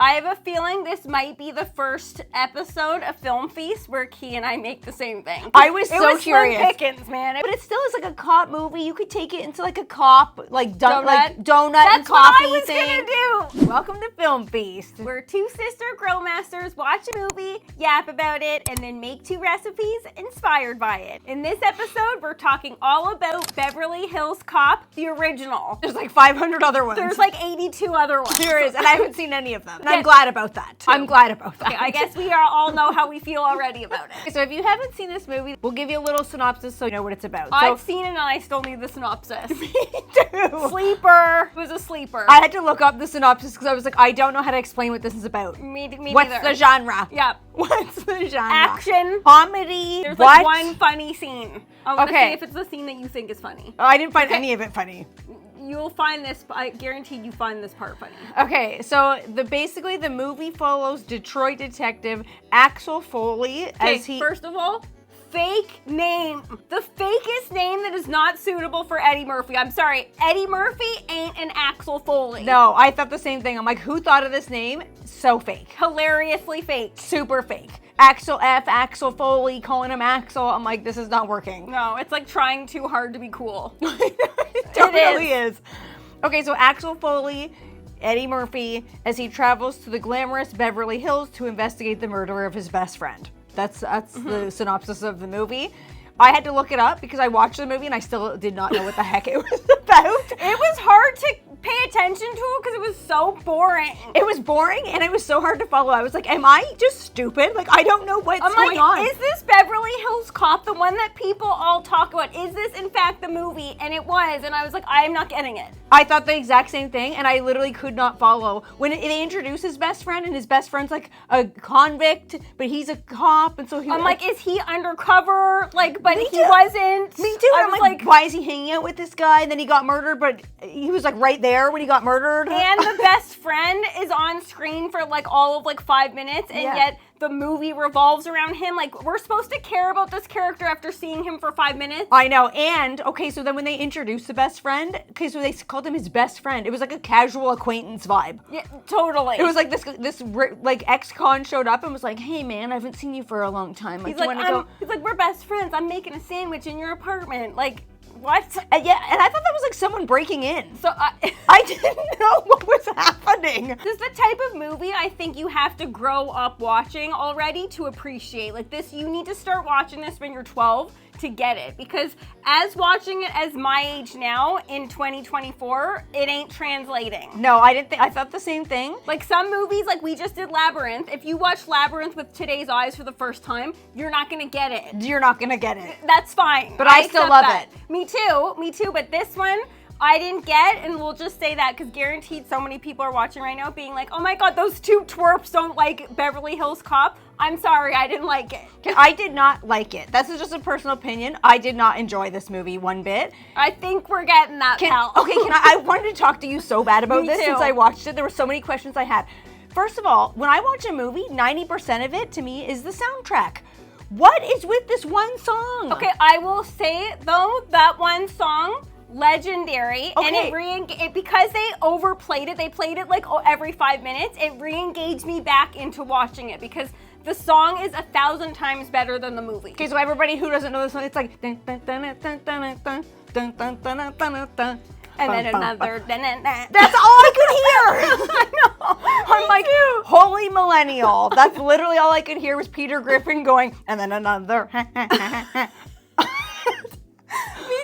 I have a feeling this might be the first episode of Film Feast where Key and I make the same thing. I was so curious. Slim Pickens, man. But it still is like a cop movie. You could take it into like a cop, like donut That's and coffee what I was thing. gonna do. Welcome to Film Feast. We're two sister grill masters, watch a movie, yap about it, and then make two recipes inspired by it. In this episode, we're talking all about Beverly Hills Cop, the original. There's like 500 other ones. There's like 82 other ones. There is, and I haven't seen any of them. And I'm glad about that. too. I'm glad about that. Okay, I guess we all know how we feel already about it. So if you haven't seen this movie, we'll give you a little synopsis so you know what it's about. I've seen it and I still need the synopsis. Me too. Sleeper. It was a sleeper. I had to look up the synopsis because I was like, I don't know how to explain what this is about. Me What's neither. the genre? Yeah. What's the genre? Action. Comedy. There's what? like one funny scene. I want to see if it's the scene that you think is funny. Oh, I didn't find any of it funny. You'll find this, I guarantee you find this part funny. Okay, so basically the movie follows Detroit detective Axel Foley as he... First of all, fake name. The fakest name that is not suitable for Eddie Murphy. I'm sorry, Eddie Murphy ain't an Axel Foley. No, I thought the same thing. I'm like, who thought of this name? So fake. Hilariously fake. Super fake. Axel F, Axel Foley, calling him Axel. I'm like, this is not working. No, it's like trying too hard to be cool. It totally is. Okay, so Axel Foley, Eddie Murphy, as he travels to the glamorous Beverly Hills to investigate the murder of his best friend. That's the synopsis of the movie. I had to look it up because I watched the movie and I still did not know what the heck it was about. It was hard to pay attention to it because it was so boring. It was boring and it was so hard to follow. I was like, am I just stupid? Like, I don't know what's going on. Is this Beverly Hills Cop, the one that people all talk about? Is this in fact the movie? And it was, and I was like, I am not getting it. I thought the exact same thing and I literally could not follow. When they introduce his best friend and his best friend's like a convict, but he's a cop, and so he... I'm like, is he undercover? Like, but he too. wasn't. Me too. I I'm was like, why is he hanging out with this guy? And then he got murdered, but he was like right there when he got murdered. And the best friend is on screen for like all of like 5 minutes, and yet the movie revolves around him. Like, we're supposed to care about this character after seeing him for 5 minutes. I know. And okay, so then when they introduced the best friend, okay, so they called him his best friend. It was like a casual acquaintance vibe. Yeah, totally. It was like this like ex-con showed up and was like, hey man, I haven't seen you for a long time. Like, he's like, we're best friends. I'm making a sandwich in your apartment. Like, what? Yeah, and I thought that was like someone breaking in. So I didn't know what was happening. This is the type of movie I think you have to grow up watching already to appreciate. Like this, you need to start watching this when you're 12 to get it, because as watching it as my age now in 2024, it ain't translating. No, I didn't think, I thought the same thing. Like some movies, like we just did Labyrinth. If you watch Labyrinth with today's eyes for the first time, you're not gonna get it. You're not gonna get it. That's fine. But I still love it. Me too, but this one, I didn't get, and we'll just say that because guaranteed so many people are watching right now being like, oh my God, those two twerps don't like Beverly Hills Cop. I'm sorry, I didn't like it. I did not like it. This is just a personal opinion. I did not enjoy this movie one bit. I think we're getting that, pal. Okay, I wanted to talk to you so bad about Me this too. since I watched it. There were so many questions I had. First of all, when I watch a movie, 90% of it to me is the soundtrack. What is with this one song? Okay, I will say though, that one song, legendary, and it because they overplayed it, they played it like every 5 minutes, it re-engaged me back into watching it because the song is 1,000 times better than the movie. Okay, so everybody who doesn't know this song, it's like dun, dun, dun, dun, dun, dun, dun, dun, dun, dun, dun, dun. And then another. That's all I could hear. I know. I'm like, holy millennial. That's literally all I could hear was Peter Griffin going, and then another. Me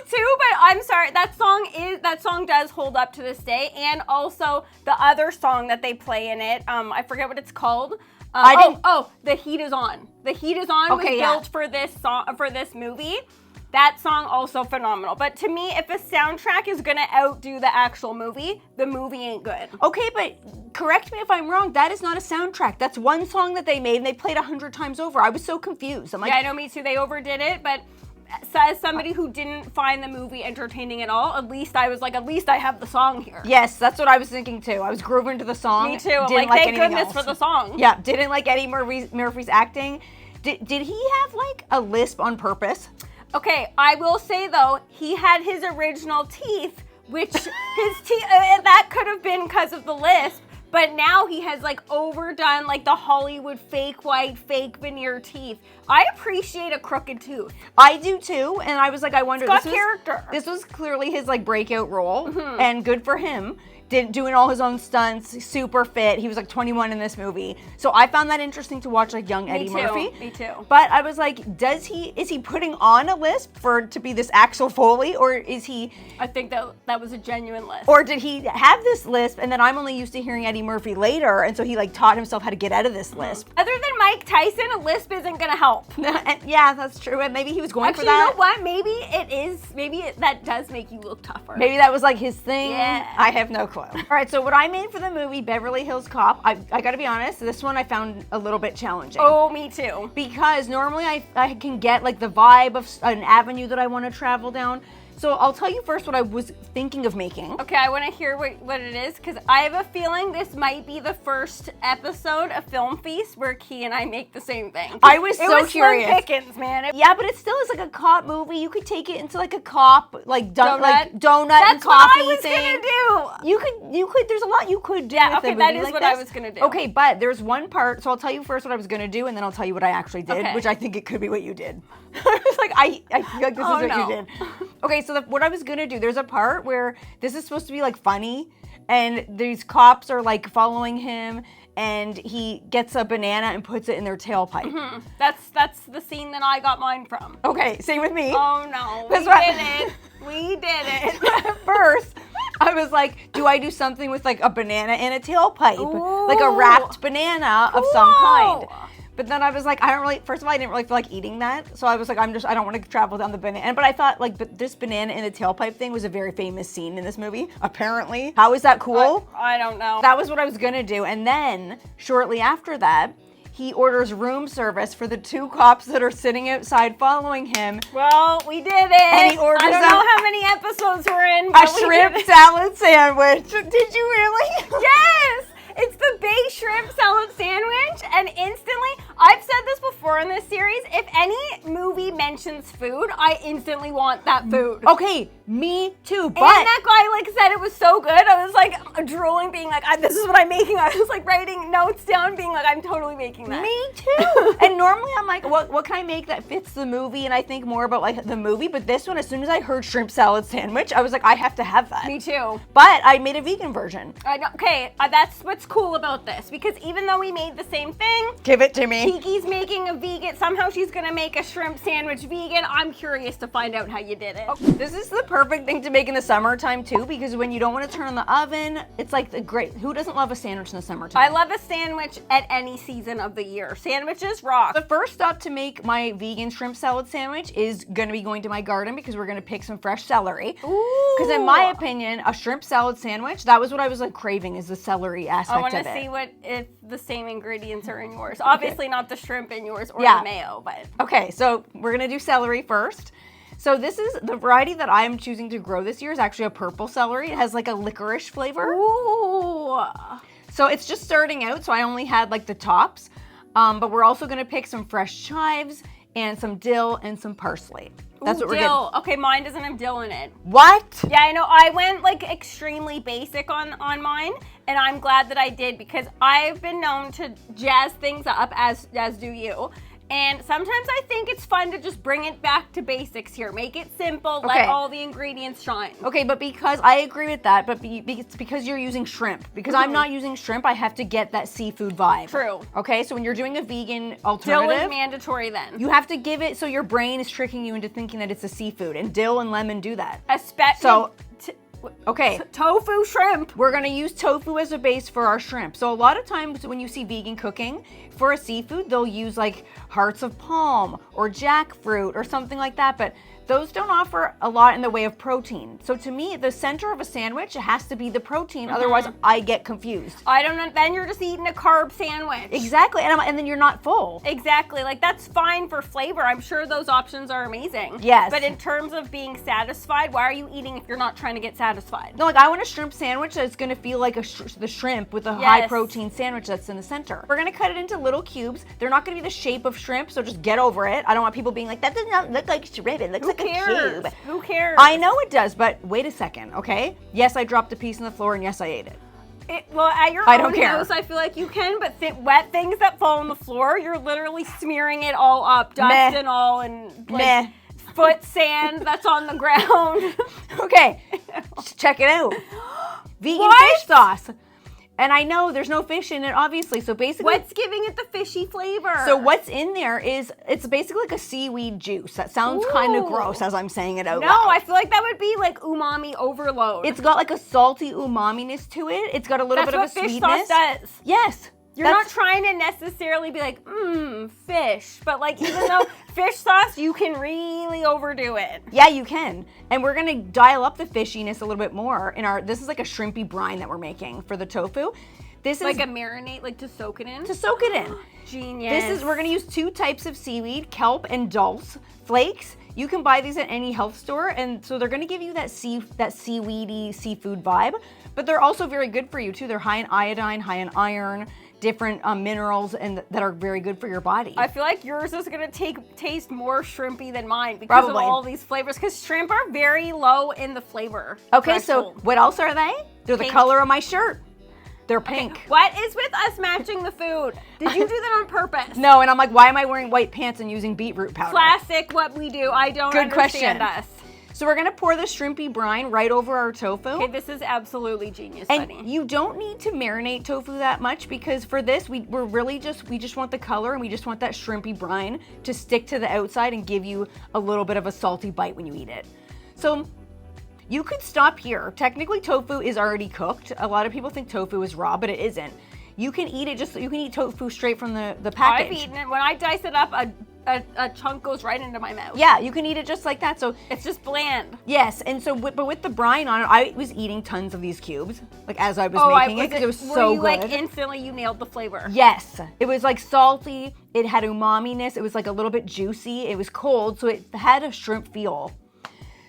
too, but I'm sorry. That song does hold up to this day, and also the other song that they play in it. I forget what it's called. The Heat Is On. The Heat Is On was built for this song, for this movie. That song also phenomenal. But to me, if a soundtrack is gonna outdo the actual movie, the movie ain't good. Okay, but correct me if I'm wrong. That is not a soundtrack. That's one song that they made and they played 100 times over. I was so confused. I'm like, yeah, I know, me too. They overdid it, but as somebody who didn't find the movie entertaining at all, at least I was like, at least I have the song here. Yes, that's what I was thinking too. I was grooving to the song. Me too. I'm like, thank goodness for the song. Yeah, didn't like Eddie Murphy's acting. Did he have like a lisp on purpose? Okay, I will say though, he had his original teeth, which his teeth, that could have been because of the lisp, but now he has like overdone like the Hollywood fake white, fake veneer teeth. I appreciate a crooked tooth. I do too, and I was like, I wonder. It's got character. This was clearly his like breakout role, and good for him. Doing all his own stunts, super fit. He was like 21 in this movie. So I found that interesting to watch like young Eddie Murphy. Me too. But I was like, is he putting on a lisp to be this Axel Foley, or is he? I think that was a genuine lisp. Or did he have this lisp and then I'm only used to hearing Eddie Murphy later, and so he like taught himself how to get out of this lisp? Other than Mike Tyson, a lisp isn't gonna help. Yeah, that's true. And maybe he was going for that. You know what? Maybe it is. Maybe that does make you look tougher. Maybe that was like his thing. Yeah. I have no clue. All right, so what I made for the movie Beverly Hills Cop, I gotta be honest, this one I found a little bit challenging. Oh, me too. Because normally I can get like the vibe of an avenue that I want to travel down. So I'll tell you first what I was thinking of making. Okay, I want to hear what it is, because I have a feeling this might be the first episode of Film Feast where Key and I make the same thing. I was so curious. Slim pickings, man. Yeah, but it still is like a cop movie. You could take it into like a cop, like donut and coffee That's what I was thing. gonna do. You could. There's a lot you could do. Yeah, with okay, a that movie is like what this. I was gonna do. Okay, but there's one part. So I'll tell you first what I was gonna do, and then I'll tell you what I actually did, Okay. which I think it could be what you did. I was like, I feel like this is what you did. Okay, so what I was gonna do, there's a part where this is supposed to be like funny, and these cops are like following him, and he gets a banana and puts it in their tailpipe. Mm-hmm. That's the scene that I got mine from. Okay, same with me. Oh no, we did it. At first, I was like, do I do something with like a banana in a tailpipe? Ooh. Like a wrapped banana of some kind. But then I was like, first of all, I didn't really feel like eating that. So I was like, I don't want to travel down the banana. But I thought like, this banana in the tailpipe thing was a very famous scene in this movie, apparently. How is that cool? I don't know. That was what I was gonna do. And then shortly after that, he orders room service for the two cops that are sitting outside following him. Well, we did it. And he orders I don't know how many episodes we're in, but a shrimp salad sandwich. Did you really? Yes! It's the baked shrimp salad sandwich, and instantly, I've said this before in this series, if any movie mentions food, I instantly want that food. Okay, me too, but... And that guy, like, said it was so good, I was, like, drooling, being like, this is what I'm making. I was, like, writing notes down, being like, I'm totally making that. Me too! And normally I'm like, what can I make that fits the movie, and I think more about, like, the movie, but this one, as soon as I heard shrimp salad sandwich, I was like, I have to have that. Me too. But I made a vegan version. I know. Okay, that's what's cool about this, because even though we made the same thing, give it to me. Kiki's making a vegan. Somehow she's gonna make a shrimp sandwich vegan. I'm curious to find out how you did it. This is the perfect thing to make in the summertime too, because when you don't want to turn on the oven, it's like the great. Who doesn't love a sandwich in the summertime? I love a sandwich at any season of the year. Sandwiches rock. The first stop to make my vegan shrimp salad sandwich is gonna be going to my garden, because we're gonna pick some fresh celery. Because in my opinion, a shrimp salad sandwich, that was what I was like craving, is the celery aspect of it. I want to see if the same ingredients are in yours. Obviously not the shrimp in yours or the mayo, but. Okay, so we're gonna do celery first. So this is the variety that I'm choosing to grow this year is actually a purple celery. It has like a licorice flavor. Ooh. So it's just starting out, so I only had like the tops. But we're also gonna pick some fresh chives and some dill and some parsley. That's what we're getting. Okay, mine doesn't have dill in it. What? Yeah, I know. I went like extremely basic on mine, and I'm glad that I did, because I've been known to jazz things up, as do you. And sometimes I think it's fun to just bring it back to basics here. Make it simple, let all the ingredients shine. Okay, but because I agree with that, but it's because you're using shrimp. Because I'm not using shrimp, I have to get that seafood vibe. True. Okay, so when you're doing a vegan alternative. Dill is mandatory then. You have to give it so your brain is tricking you into thinking that it's a seafood. And dill and lemon do that. Especially. Okay. Tofu shrimp. We're gonna use tofu as a base for our shrimp. So a lot of times when you see vegan cooking, for a seafood, they'll use like hearts of palm or jackfruit or something like that, but those don't offer a lot in the way of protein. So to me, the center of a sandwich has to be the protein, otherwise I get confused. I don't know, then you're just eating a carb sandwich. Exactly, and then you're not full. Exactly, like that's fine for flavor. I'm sure those options are amazing. Yes. But in terms of being satisfied, why are you eating if you're not trying to get satisfied? No, like I want a shrimp sandwich that's gonna feel like the shrimp with a high protein sandwich that's in the center. We're gonna cut it into little cubes. They're not gonna be the shape of shrimp, so just get over it. I don't want people being like, that does not look like shrimp, it looks like a cube. Who cares? I know it does, but wait a second, okay? Yes, I dropped a piece on the floor, and yes, I ate it. Well, at your own house, I feel like you can, but wet things that fall on the floor, you're literally smearing it all up, dust and all, and like foot sand that's on the ground. Okay, check it out. Vegan fish sauce. And I know there's no fish in it, obviously. So basically, what's giving it the fishy flavor? So what's in there is, it's basically like a seaweed juice. That sounds kind of gross as I'm saying it out loud. No, I feel like that would be like umami overload. It's got like a salty umaminess to it. It's got a little bit of a sweetness. That's what fish sauce does. Yes. You're not trying to necessarily be like, fish. But like, even though fish sauce, you can really overdo it. Yeah, you can. And we're going to dial up the fishiness a little bit more in this is like a shrimpy brine that we're making for the tofu. This is like a marinade, like to soak it in? To soak it in. Genius. We're going to use 2 types of seaweed, kelp and dulse flakes. You can buy these at any health store, and so they're going to give you that seaweedy seafood vibe, but they're also very good for you too. They're high in iodine, high in iron, different minerals, and that are very good for your body. I feel like yours is going to taste more shrimpy than mine because of all these flavors, because shrimp are very low in the flavor. Okay, so what else are they? They're the color of my shirt. They're pink. Okay. What is with us matching the food? Did you do that on purpose? No, and I'm like, why am I wearing white pants and using beetroot powder? Classic what we do. I don't understand us. So we're going to pour the shrimpy brine right over our tofu. Okay, this is absolutely genius, and honey. You don't need to marinate tofu that much, because for this, we just want the color, and we just want that shrimpy brine to stick to the outside and give you a little bit of a salty bite when you eat it. So you could stop here. Technically, tofu is already cooked. A lot of people think tofu is raw, but it isn't. You can eat it you can eat tofu straight from the package. I've eaten it. When I dice it up, a chunk goes right into my mouth. Yeah, you can eat it just like that. So it's just bland. Yes, and so but with the brine on it, I was eating tons of these cubes, like as I was making it, because it was so good. Were you like instantly you nailed the flavor? Yes, it was like salty. It had umaminess. It was like a little bit juicy. It was cold, so it had a shrimp feel.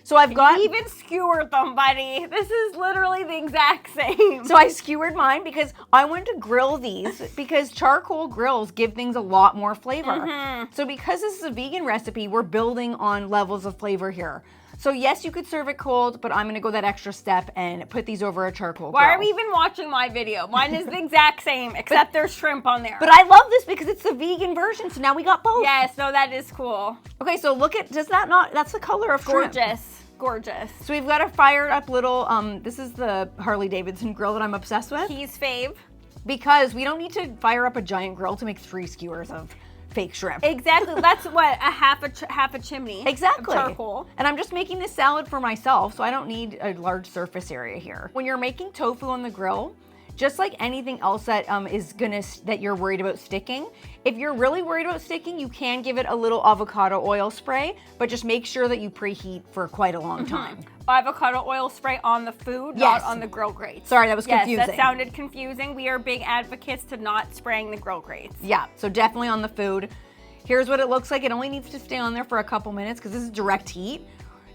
So You even skewered them, buddy. This is literally the exact same. So I skewered mine because I wanted to grill these, because charcoal grills give things a lot more flavor. So because this is a vegan recipe, we're building on levels of flavor here. So yes, you could serve it cold, but I'm going to go that extra step and put these over a charcoal grill. Why are we even watching my video? Mine is the exact same, except there's shrimp on there. But I love this because it's the vegan version, so now we got both. Yes, no, that is cool. Okay, so look at, that's the color of shrimp. Gorgeous. So we've got a fired up little, this is the Harley Davidson grill that I'm obsessed with. He's fave. Because we don't need to fire up a giant grill to make 3 skewers of fake shrimp. Exactly. That's what, a half a chimney. Exactly. Of charcoal. And I'm just making this salad for myself, so I don't need a large surface area here. When you're making tofu on the grill, just like anything else that that you're worried about sticking, if you're really worried about sticking, you can give it a little avocado oil spray, but just make sure that you preheat for quite a long time. Avocado oil spray on the food, not on the grill grates. Sorry, that was confusing. Yes, that sounded confusing. We are big advocates to not spraying the grill grates. Yeah, so definitely on the food. Here's what it looks like. It only needs to stay on there for a couple minutes because this is direct heat.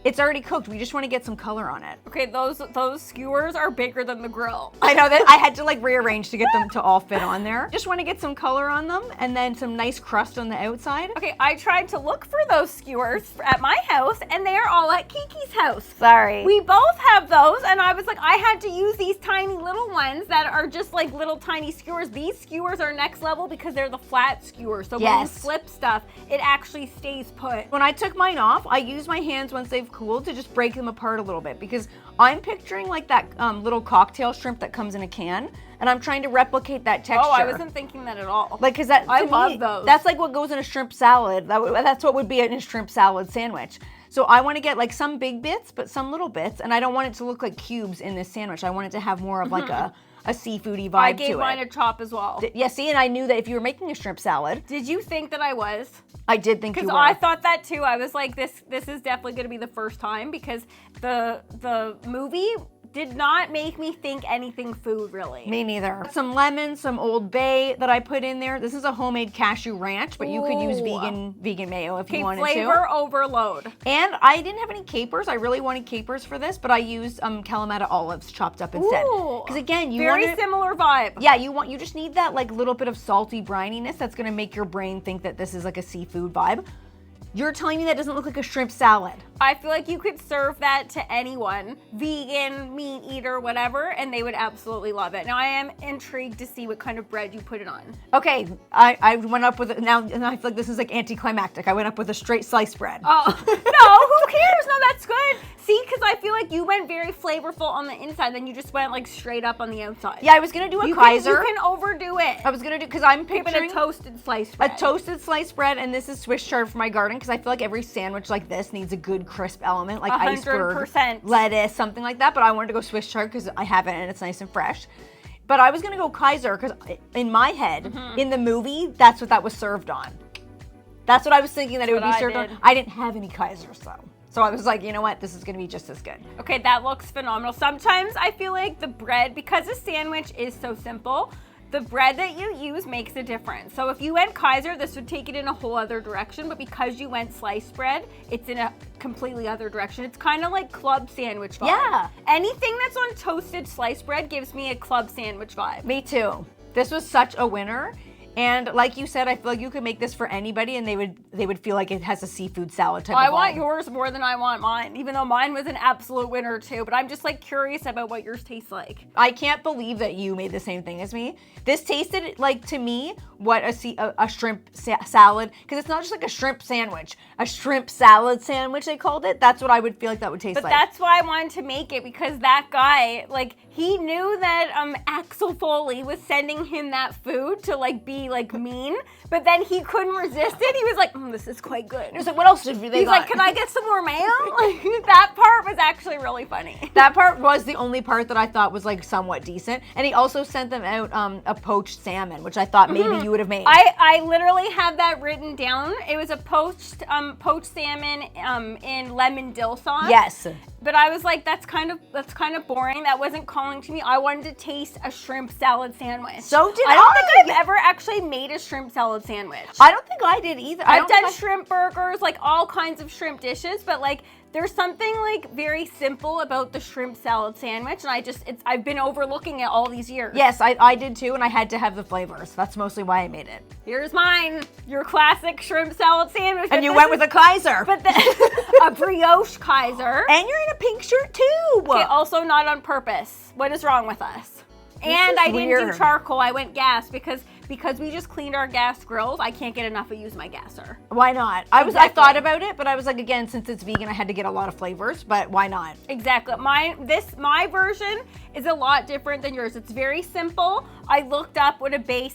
It's already cooked. We just want to get some color on it. Okay, those skewers are bigger than the grill. I know that. I had to like rearrange to get them to all fit on there. Just want to get some color on them and then some nice crust on the outside. Okay, I tried to look for those skewers at my house and they are all at Kiki's house. Sorry. We both have those and I was like, I had to use these tiny little ones that are just like little tiny skewers. These skewers are next level because they're the flat skewers. So when you flip stuff, it actually stays put. When I took mine off, I used my hands once they've cooled to just break them apart a little bit, because I'm picturing like that little cocktail shrimp that comes in a can, and I'm trying to replicate that texture. Oh, I wasn't thinking that at all. Like, cause that, I love those. That's like what goes in a shrimp salad. That's what would be in a shrimp salad sandwich. So I want to get like some big bits, but some little bits, and I don't want it to look like cubes in this sandwich. I want it to have more of like a seafoody vibe to it. I gave mine a chop as well. Yeah, see, and I knew that if you were making a shrimp salad. Did you think that I was? I did think you were. Because I thought that too. I was like, this is definitely going to be the first time, because the movie did not make me think anything food, really. Me neither. Some lemon, some Old Bay that I put in there. This is a homemade cashew ranch, but you could use vegan mayo if you wanted to. Flavor overload. And I didn't have any capers. I really wanted capers for this, but I used Kalamata olives chopped up instead. Because again, very similar vibe. Yeah, you just need that like little bit of salty brininess that's gonna make your brain think that this is like a seafood vibe. You're telling me that doesn't look like a shrimp salad? I feel like you could serve that to anyone, vegan, meat eater, whatever, and they would absolutely love it. Now, I am intrigued to see what kind of bread you put it on. Okay, I went up with it now, and I feel like this is like anticlimactic. I went up with a straight sliced bread. Oh, no, who cares? No, that's good. See, because I feel like you went very flavorful on the inside, then you just went like straight up on the outside. Yeah, I was gonna do a Kaiser. You can overdo it. I was gonna do, because I'm picturing a toasted sliced bread. A toasted sliced bread, and this is Swiss chard for my garden, because I feel like every sandwich like this needs a good crisp element, like 100%. iceberg, lettuce, something like that. But I wanted to go Swiss chard because I have it and it's nice and fresh. But I was gonna go Kaiser because in my head, in the movie, that's what that was served on. That's what I was thinking that it would be served on. I didn't have any Kaisers though. So I was like, you know what, this is gonna be just as good. Okay, that looks phenomenal. Sometimes I feel like the bread, because a sandwich is so simple, the bread that you use makes a difference. So if you went Kaiser, this would take it in a whole other direction, but because you went sliced bread, it's in a completely other direction. It's kind of like club sandwich vibe. Yeah. Anything that's on toasted sliced bread gives me a club sandwich vibe. Me too. This was such a winner. And like you said, I feel like you could make this for anybody and they would feel like it has a seafood salad type of vibe. I want yours more than I want mine, even though mine was an absolute winner too. But I'm just like curious about what yours tastes like. I can't believe that you made the same thing as me. This tasted like, to me, what a shrimp salad, because it's not just like a shrimp sandwich, a shrimp salad sandwich they called it. That's what I would feel like that would taste like. But that's why I wanted to make it, because that guy, like, he knew that Axel Foley was sending him that food to like be like mean, but then he couldn't resist it. He was like, this is quite good. He was like, what else did they got? He's like, can I get some more mayo? Like, that part was actually really funny. That part was the only part that I thought was like somewhat decent. And he also sent them out a poached salmon, which I thought maybe you would have made. I literally have that written down. It was a poached salmon in lemon dill sauce. Yes. But I was like, that's kind of boring. That wasn't calling to me. I wanted to taste a shrimp salad sandwich. So did I. I don't think I've ever actually made a shrimp salad sandwich. I don't think I did either. I've done shrimp burgers, like all kinds of shrimp dishes, but like there's something like very simple about the shrimp salad sandwich, and I've been overlooking it all these years. Yes, I did too, and I had to have the flavors. That's mostly why I made it. Here's mine, your classic shrimp salad sandwich. And you went with a Kaiser. But a brioche Kaiser. And you're in a pink shirt too. Okay, also not on purpose. What is wrong with us? And I didn't do charcoal, I went gas because we just cleaned our gas grills. I can't get enough of using my gasser. Why not? I thought about it, but I was like, again, since it's vegan, I had to get a lot of flavors, but why not? Exactly. My version is a lot different than yours. It's very simple. I looked up what a bay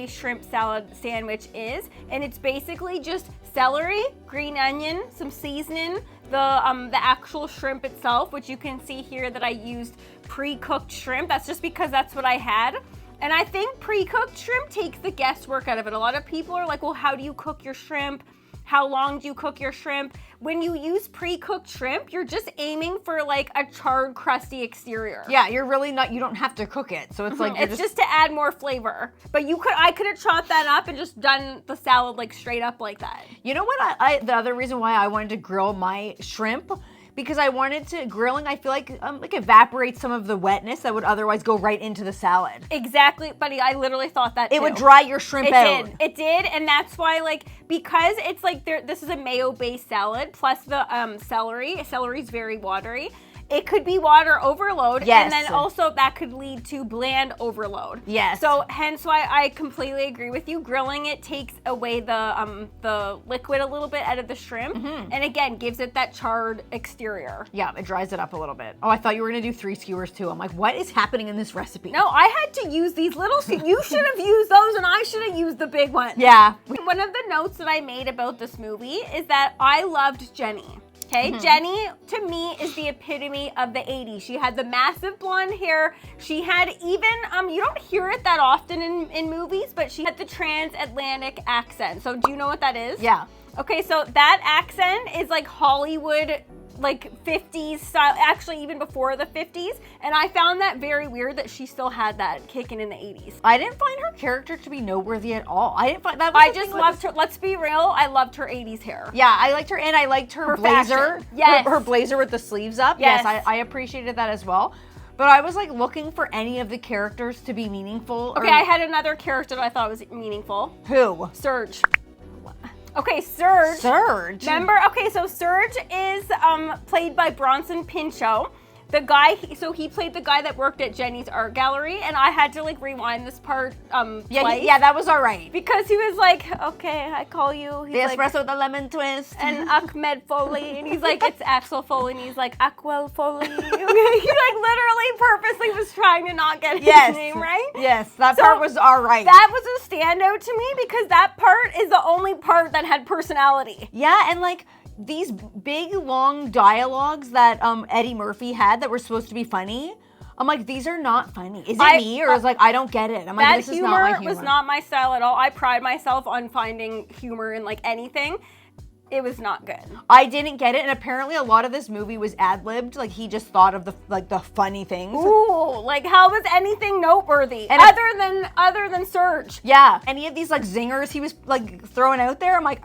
shrimp salad sandwich is, and it's basically just celery, green onion, some seasoning, the actual shrimp itself, which you can see here that I used pre-cooked shrimp. That's just because that's what I had. And I think pre-cooked shrimp takes the guesswork out of it. A lot of people are like, well, how do you cook your shrimp? How long do you cook your shrimp? When you use pre-cooked shrimp, you're just aiming for like a charred, crusty exterior. Yeah, you're really not, you don't have to cook it. So it's like, it's just to add more flavor. But I could have chopped that up and just done the salad like straight up like that. You know what, the other reason why I wanted to grill my shrimp, because I wanted to, grilling, I feel like evaporates some of the wetness that would otherwise go right into the salad. Exactly, buddy. I literally thought that too. It would dry your shrimp out. It did, and that's why, like, because it's like this is a mayo-based salad plus the celery. Celery's very watery. It could be water overload, yes. And then also that could lead to bland overload. Yes. So hence why I completely agree with you. Grilling it takes away the liquid a little bit out of the shrimp, and again gives it that charred exterior. Yeah, it dries it up a little bit. Oh, I thought you were gonna do 3 skewers too. I'm like, what is happening in this recipe? No, I had to use these little. You should have used those, and I should have used the big one. Yeah. One of the notes that I made about this movie is that I loved Jenny. Okay, Jenny, to me, is the epitome of the 80s. She had the massive blonde hair. She had even, you don't hear it that often in movies, but she had the transatlantic accent. So do you know what that is? Yeah. Okay, so that accent is like Hollywood, like 50s style, actually even before the 50s. And I found that very weird that she still had that kicking in the 80s. I didn't find her character to be noteworthy at all. I didn't find that. I just loved her. Let's be real. I loved her 80s hair. Yeah, I liked her, and I liked her blazer. Fashion. Yes. Her blazer with the sleeves up. Yes. I appreciated that as well. But I was like looking for any of the characters to be meaningful. Okay, I had another character that I thought was meaningful. Who? Serge. Okay, Serge. Serge? Remember? Okay, so Serge is played by Bronson Pinchot. The guy, so he played the guy that worked at Jenny's art gallery, and I had to like rewind this part twice. Yeah, that was all right. Because he was like, okay, I call you. He's the espresso with the lemon twist. And Ahmed Foley, and he's like, it's Axel Foley, and he's like, Aquel Foley. Okay? He like literally purposely was trying to not get his name right. Yes, that part was all right. That was a standout to me because that part is the only part that had personality. Yeah, and like, these big, long dialogues that Eddie Murphy had that were supposed to be funny, I'm like, these are not funny. Is it me, or is like, I don't get it? I'm like, this is not my humor. That humor was not my style at all. I pride myself on finding humor in like anything. It was not good. I didn't get it, and apparently a lot of this movie was ad-libbed. Like, he just thought of the funny things. Ooh, like how was anything noteworthy and other than Serge? Yeah, any of these like zingers he was like throwing out there, I'm like,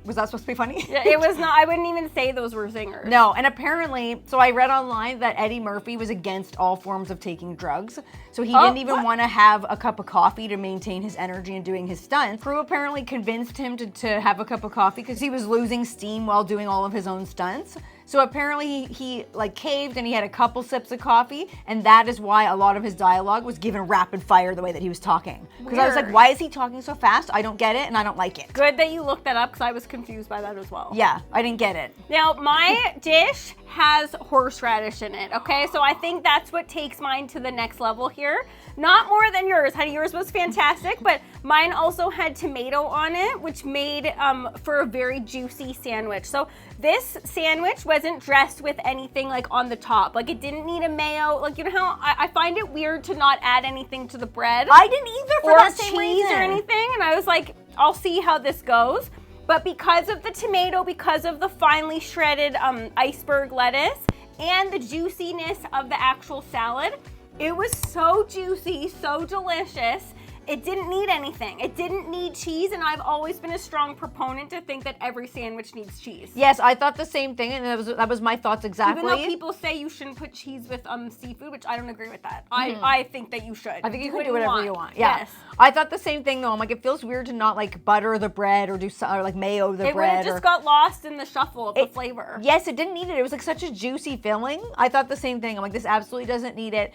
was that supposed to be funny? Yeah, it was not. I wouldn't even say those were zingers. No, and apparently, so I read online that Eddie Murphy was against all forms of taking drugs. So he didn't even want to have a cup of coffee to maintain his energy and doing his stunts. Crew apparently convinced him to have a cup of coffee because he was losing steam while doing all of his own stunts. So apparently he like caved and he had a couple sips of coffee, and that is why a lot of his dialogue was given rapid fire the way that he was talking. Because I was like, why is he talking so fast? I don't get it, and I don't like it. Good that you looked that up because I was confused by that as well. Yeah, I didn't get it. Now, my dish has horseradish in it, okay? So I think that's what takes mine to the next level here. Not more than yours. Yours was fantastic, but mine also had tomato on it, which made for a very juicy sandwich. So this sandwich wasn't dressed with anything like on the top. Like it didn't need a mayo. Like, you know how I find it weird to not add anything to the bread. I didn't either for that same reason. Or cheese or anything. And I was like, I'll see how this goes. But because of the tomato, because of the finely shredded iceberg lettuce, and the juiciness of the actual salad, it was so juicy, so delicious. It didn't need anything. It didn't need cheese, and I've always been a strong proponent to think that every sandwich needs cheese. Yes, I thought the same thing, and that was my thoughts exactly. Even though people say you shouldn't put cheese with seafood, which I don't agree with that. I think that you should. I think you can do whatever you want. Yeah. Yes. I thought the same thing though. I'm like, it feels weird to not like butter the bread or or like mayo the bread. It would have just got lost in the shuffle of the flavor. Yes, it didn't need it. It was like such a juicy filling. I thought the same thing. I'm like, this absolutely doesn't need it.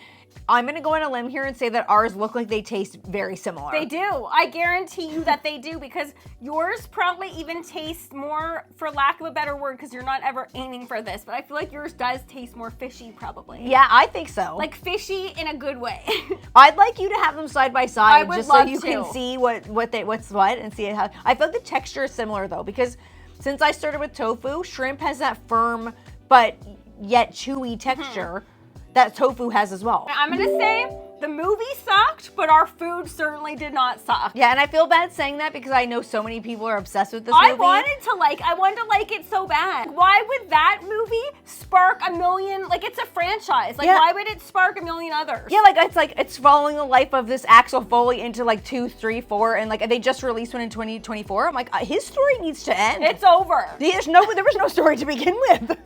I'm gonna go on a limb here and say that ours look like they taste very similar. They do. I guarantee you that they do, because yours probably even tastes more, for lack of a better word, because you're not ever aiming for this, but I feel like yours does taste more fishy probably. Yeah, I think so. Like fishy in a good way. I'd like you to have them side by side just so you can see what's what and see how. I feel like the texture is similar though, because since I started with tofu, shrimp has that firm but yet chewy texture that tofu has as well. I'm gonna say the movie sucked, but our food certainly did not suck. Yeah, and I feel bad saying that because I know so many people are obsessed with this movie. I wanted to like it so bad. Why would that movie spark a million, like it's a franchise. Like why would it spark a million others? Yeah, it's following the life of this Axel Foley into like 2, 3, 4, and like they just released one in 2024. I'm like, his story needs to end. It's over. There was no story to begin with.